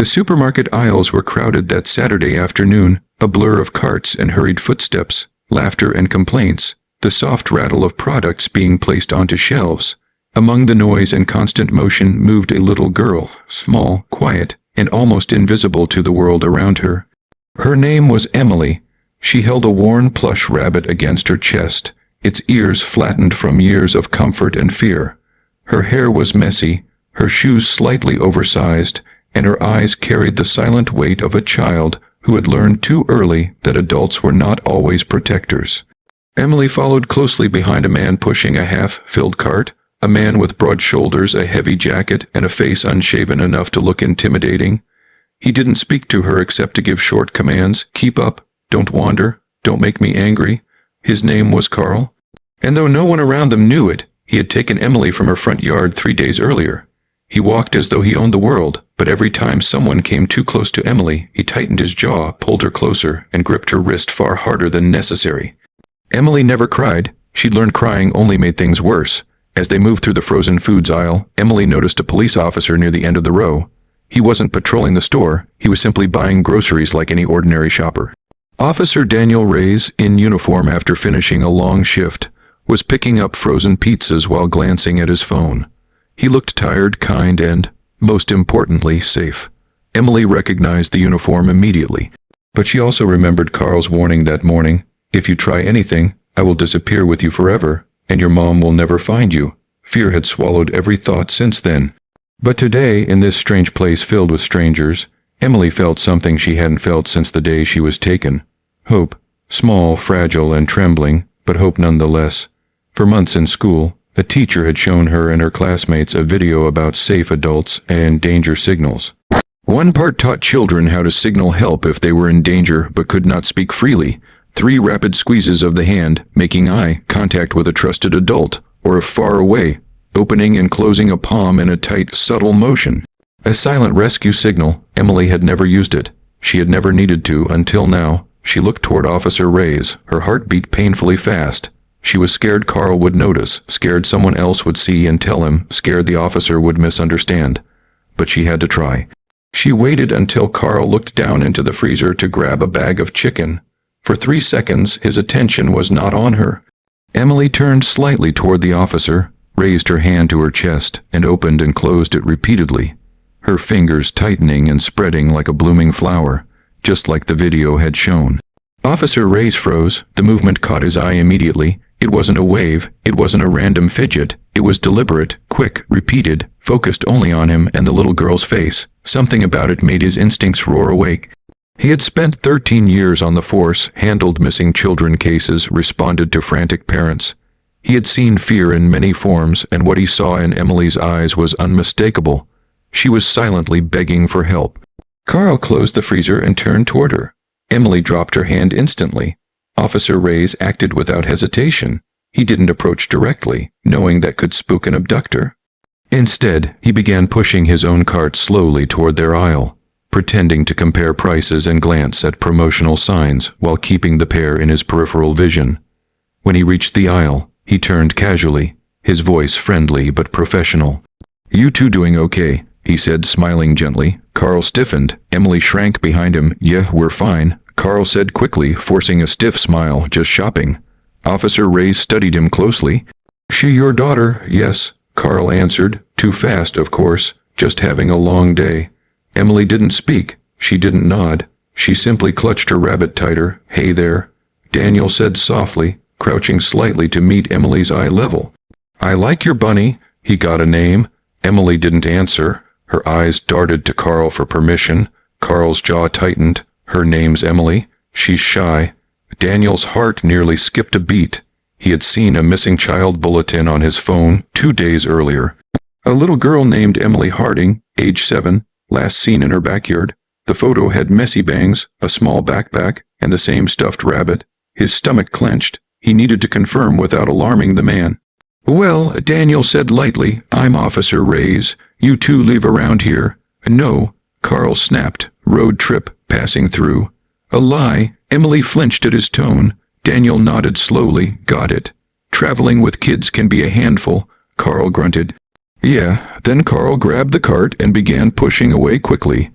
The supermarket aisles were crowded that Saturday afternoon, a blur of carts and hurried footsteps, laughter and complaints, the soft rattle of products being placed onto shelves. Among the noise and constant motion moved a little girl, small, quiet, and almost invisible to the world around her. Her name was Emily. She held a worn plush rabbit against her chest, its ears flattened from years of comfort and fear. Her hair was messy, her shoes slightly oversized, and her eyes carried the silent weight of a child who had learned too early that adults were not always protectors. Emily followed closely behind a man pushing a half-filled cart, a man with broad shoulders, a heavy jacket, and a face unshaven enough to look intimidating. He didn't speak to her except to give short commands: keep up, don't wander, don't make me angry. His name was Carl. And though no one around them knew it, he had taken Emily from her front yard 3 days earlier. He walked as though he owned the world, but every time someone came too close to Emily, he tightened his jaw, pulled her closer, and gripped her wrist far harder than necessary. Emily never cried. She'd learned crying only made things worse. As they moved through the frozen foods aisle, Emily noticed a police officer near the end of the row. He wasn't patrolling the store, he was simply buying groceries like any ordinary shopper. Officer Daniel Reyes, in uniform after finishing a long shift, was picking up frozen pizzas while glancing at his phone. He looked tired, kind, and, most importantly, safe. Emily recognized the uniform immediately, but she also remembered Carl's warning that morning: if you try anything, I will disappear with you forever, and your mom will never find you. Fear had swallowed every thought since then. But today, in this strange place filled with strangers, Emily felt something she hadn't felt since the day she was taken. Hope. Small, fragile, and trembling, but hope nonetheless. For months in school, a teacher had shown her and her classmates a video about safe adults and danger signals. One part taught children how to signal help if they were in danger but could not speak freely. 3 rapid squeezes of the hand, making eye contact with a trusted adult, or if far away, opening and closing a palm in a tight, subtle motion. A silent rescue signal. Emily had never used it. She had never needed to until now. She looked toward Officer Reyes, her heart beat painfully fast. She was scared Carl would notice, scared someone else would see and tell him, scared the officer would misunderstand. But she had to try. She waited until Carl looked down into the freezer to grab a bag of chicken. For 3 seconds, his attention was not on her. Emily turned slightly toward the officer, raised her hand to her chest, and opened and closed it repeatedly, her fingers tightening and spreading like a blooming flower, just like the video had shown. Officer Reyes froze. The movement caught his eye immediately. It wasn't a wave, it wasn't a random fidget, it was deliberate, quick, repeated, focused only on him and the little girl's face. Something about it made his instincts roar awake. He had spent 13 years on the force, handled missing children cases, responded to frantic parents. He had seen fear in many forms, and what he saw in Emily's eyes was unmistakable. She was silently begging for help. Carl closed the freezer and turned toward her. Emily dropped her hand instantly. Officer Reyes acted without hesitation. He didn't approach directly, knowing that could spook an abductor. Instead, he began pushing his own cart slowly toward their aisle, pretending to compare prices and glance at promotional signs while keeping the pair in his peripheral vision. When he reached the aisle, he turned casually, his voice friendly but professional. "You two doing okay?" he said, smiling gently. Carl stiffened. Emily shrank behind him. "Yeah, we're fine," Carl said quickly, forcing a stiff smile. "Just shopping." Officer Reyes studied him closely. "She your daughter?" "Yes," Carl answered. "Too fast, of course. Just having a long day." Emily didn't speak. She didn't nod. She simply clutched her rabbit tighter. "Hey there," Daniel said softly, crouching slightly to meet Emily's eye level. "I like your bunny." "He got a name?" Emily didn't answer. Her eyes darted to Carl for permission. Carl's jaw tightened. "Her name's Emily. She's shy." Daniel's heart nearly skipped a beat. He had seen a missing child bulletin on his phone 2 days earlier. A little girl named Emily Harding, age 7, last seen in her backyard. The photo had messy bangs, a small backpack, and the same stuffed rabbit. His stomach clenched. He needed to confirm without alarming the man. "Well," Daniel said lightly, "I'm Officer Reyes. You two live around here." "No," Carl snapped. "Road trip, passing through." "A lie." Emily flinched at his tone. Daniel nodded slowly. "Got it. Traveling with kids can be a handful," Carl grunted. "Yeah." Then Carl grabbed the cart and began pushing away quickly.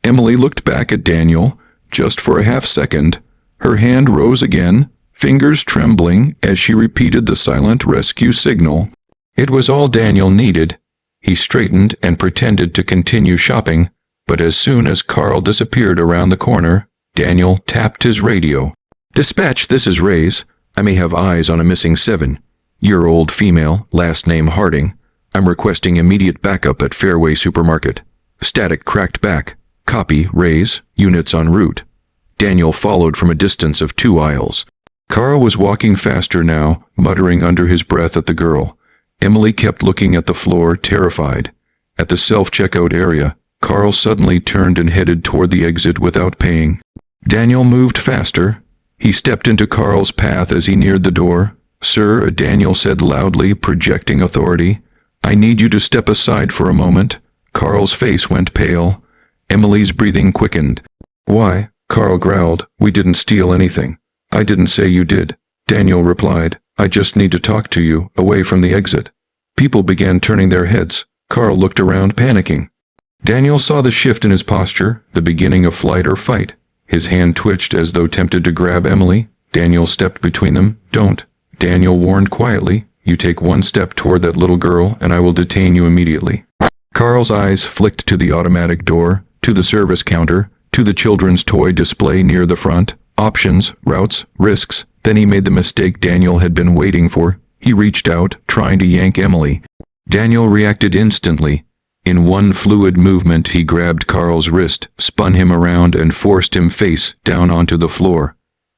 Emily looked back at Daniel, just for a half second. Her hand rose again, fingers trembling as she repeated the silent rescue signal. It was all Daniel needed. He straightened and pretended to continue shopping, but as soon as Carl disappeared around the corner, Daniel tapped his radio. "Dispatch, this is Ray's. I may have eyes on a missing 7-year-old female, last name Harding. I'm requesting immediate backup at Fairway Supermarket." Static cracked back. "Copy, Ray's. Units en route." Daniel followed from a distance of 2 aisles. Carl was walking faster now, muttering under his breath at the girl. Emily kept looking at the floor, terrified. At the self-checkout area, Carl suddenly turned and headed toward the exit without paying. Daniel moved faster. He stepped into Carl's path as he neared the door. "Sir," Daniel said loudly, projecting authority, "I need you to step aside for a moment." Carl's face went pale. Emily's breathing quickened. "Why?" Carl growled. "We didn't steal anything." "I didn't say you did," Daniel replied. "I just need to talk to you, away from the exit." People began turning their heads. Carl looked around, panicking. Daniel saw the shift in his posture, the beginning of flight or fight. His hand twitched as though tempted to grab Emily. Daniel stepped between them. "Don't," Daniel warned quietly. "You take one step toward that little girl, and I will detain you immediately." Carl's eyes flicked to the automatic door, to the service counter, to the children's toy display near the front. Options, routes, risks. Then he made the mistake Daniel had been waiting for. He reached out, trying to yank Emily. Daniel reacted instantly. In one fluid movement, he grabbed Carl's wrist, spun him around, and forced him face down onto the floor.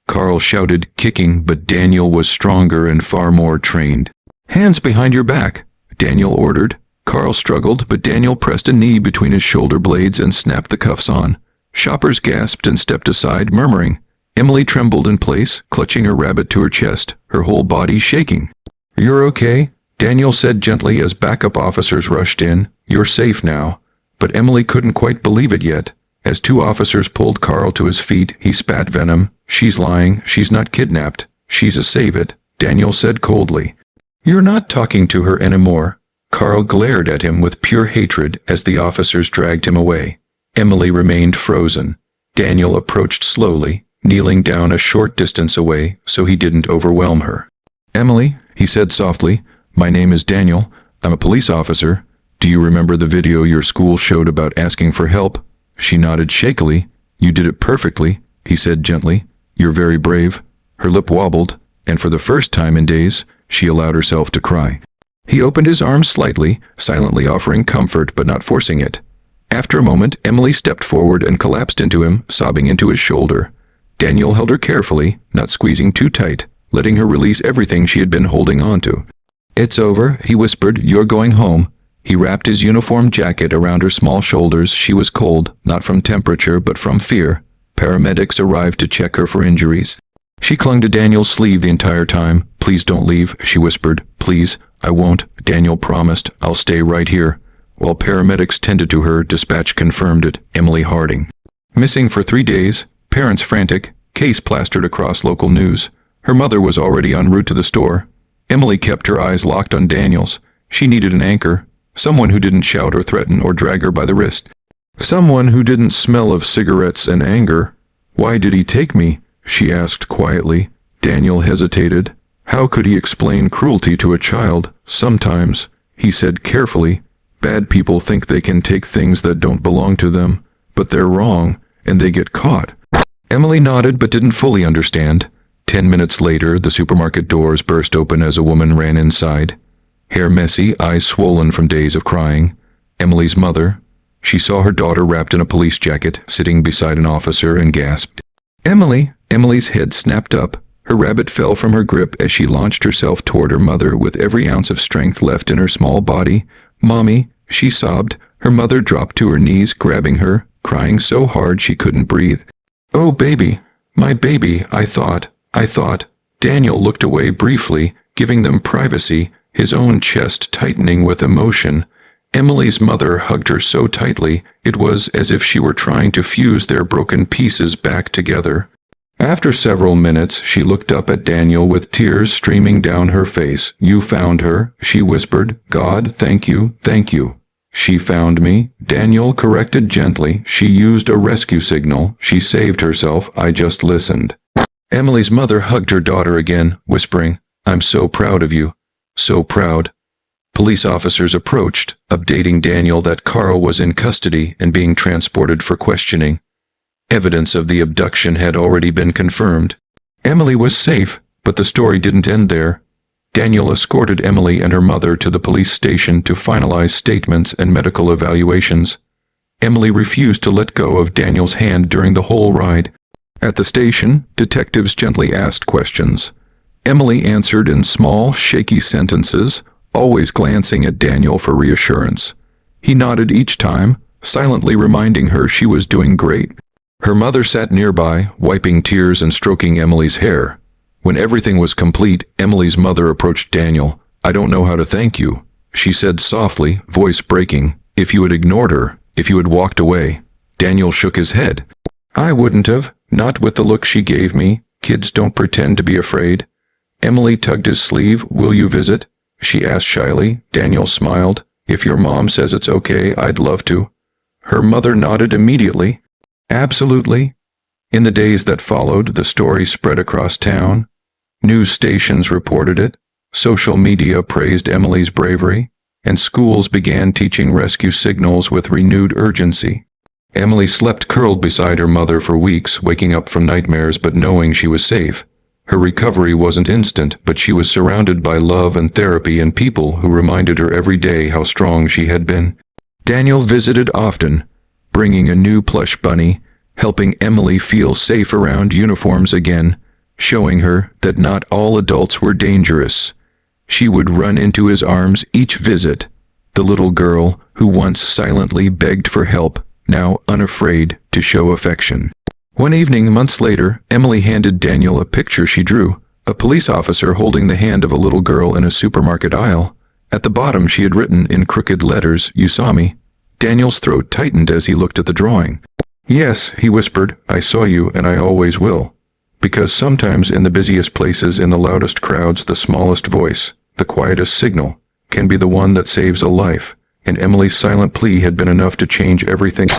Carl shouted, kicking, but Daniel was stronger and far more trained. "Hands behind your back," Daniel ordered. Carl struggled, but Daniel pressed a knee between his shoulder blades and snapped the cuffs on. Shoppers gasped and stepped aside, murmuring. Emily trembled in place, clutching her rabbit to her chest, her whole body shaking. "You're okay," Daniel said gently as backup officers rushed in. "You're safe now." But Emily couldn't quite believe it yet. As 2 officers pulled Carl to his feet, he spat venom. "She's lying. She's not kidnapped. She's a save-it," Daniel said coldly. "You're not talking to her anymore." Carl glared at him with pure hatred as the officers dragged him away. Emily remained frozen. Daniel approached slowly, kneeling down a short distance away so he didn't overwhelm her. "Emily," he said softly, "my name is Daniel. I'm a police officer. Do you remember the video your school showed about asking for help?" She nodded shakily. "You did it perfectly," he said gently. "You're very brave." Her lip wobbled, and for the first time in days, she allowed herself to cry. He opened his arms slightly, silently offering comfort but not forcing it. After a moment, Emily stepped forward and collapsed into him, sobbing into his shoulder. Daniel held her carefully, not squeezing too tight, letting her release everything she had been holding on to. "It's over," he whispered. "You're going home." He wrapped his uniform jacket around her small shoulders. She was cold, not from temperature but from fear. Paramedics arrived to check her for injuries. She clung to Daniel's sleeve the entire time. "Please don't leave," she whispered. "Please." "I won't," Daniel promised. "I'll stay right here." While paramedics tended to her, dispatch confirmed it. Emily Harding. Missing for 3 days, parents frantic, case plastered across local news. Her mother was already en route to the store. Emily kept her eyes locked on Daniel's. She needed an anchor, someone who didn't shout or threaten or drag her by the wrist. Someone who didn't smell of cigarettes and anger. "Why did he take me?" she asked quietly. Daniel hesitated. How could he explain cruelty to a child? "Sometimes," he said carefully, "bad people think they can take things that don't belong to them, but they're wrong, and they get caught." Emily nodded but didn't fully understand. 10 minutes later, the supermarket doors burst open as a woman ran inside. Hair messy, eyes swollen from days of crying. Emily's mother. She saw her daughter wrapped in a police jacket, sitting beside an officer, and gasped. "Emily!" Emily's head snapped up. Her rabbit fell from her grip as she launched herself toward her mother with every ounce of strength left in her small body. "Mommy," she sobbed. Her mother dropped to her knees, grabbing her, crying so hard she couldn't breathe. "Oh, baby. My baby, I thought. Daniel looked away briefly, giving them privacy, his own chest tightening with emotion. Emily's mother hugged her so tightly, it was as if she were trying to fuse their broken pieces back together. After several minutes, she looked up at Daniel with tears streaming down her face. "You found her," she whispered. "God, thank you, thank you." She found me, Daniel corrected gently. She used a rescue signal. She saved herself. I just listened. Emily's mother hugged her daughter again, whispering, I'm so proud of you. So proud. Police officers approached, updating Daniel that Carl was in custody and being transported for questioning. Evidence of the abduction had already been confirmed. Emily was safe, but the story didn't end there. Daniel escorted Emily and her mother to the police station to finalize statements and medical evaluations. Emily refused to let go of Daniel's hand during the whole ride. At the station, detectives gently asked questions. Emily answered in small, shaky sentences, always glancing at Daniel for reassurance. He nodded each time, silently reminding her she was doing great. Her mother sat nearby, wiping tears and stroking Emily's hair. When everything was complete, Emily's mother approached Daniel. I don't know how to thank you, she said softly, voice breaking. If you had ignored her, if you had walked away. Daniel shook his head. I wouldn't have, not with the look she gave me. Kids don't pretend to be afraid. Emily tugged his sleeve. Will you visit? She asked shyly. Daniel smiled. If your mom says it's okay, I'd love to. Her mother nodded immediately. Absolutely. In the days that followed, the story spread across town. News stations reported it. Social media praised Emily's bravery, and schools began teaching rescue signals with renewed urgency. Emily slept curled beside her mother for weeks, waking up from nightmares but knowing she was safe. Her recovery wasn't instant, but she was surrounded by love and therapy and people who reminded her every day how strong she had been. Daniel visited often, bringing a new plush bunny, helping Emily feel safe around uniforms again, showing her that not all adults were dangerous. She would run into his arms each visit, the little girl who once silently begged for help, now unafraid to show affection. One evening, months later, Emily handed Daniel a picture she drew, a police officer holding the hand of a little girl in a supermarket aisle. At the bottom she had written in crooked letters, You saw me. Daniel's throat tightened as he looked at the drawing. Yes, he whispered, I saw you and I always will. Because sometimes in the busiest places, in the loudest crowds, the smallest voice, the quietest signal, can be the one that saves a life, and Emily's silent plea had been enough to change everything.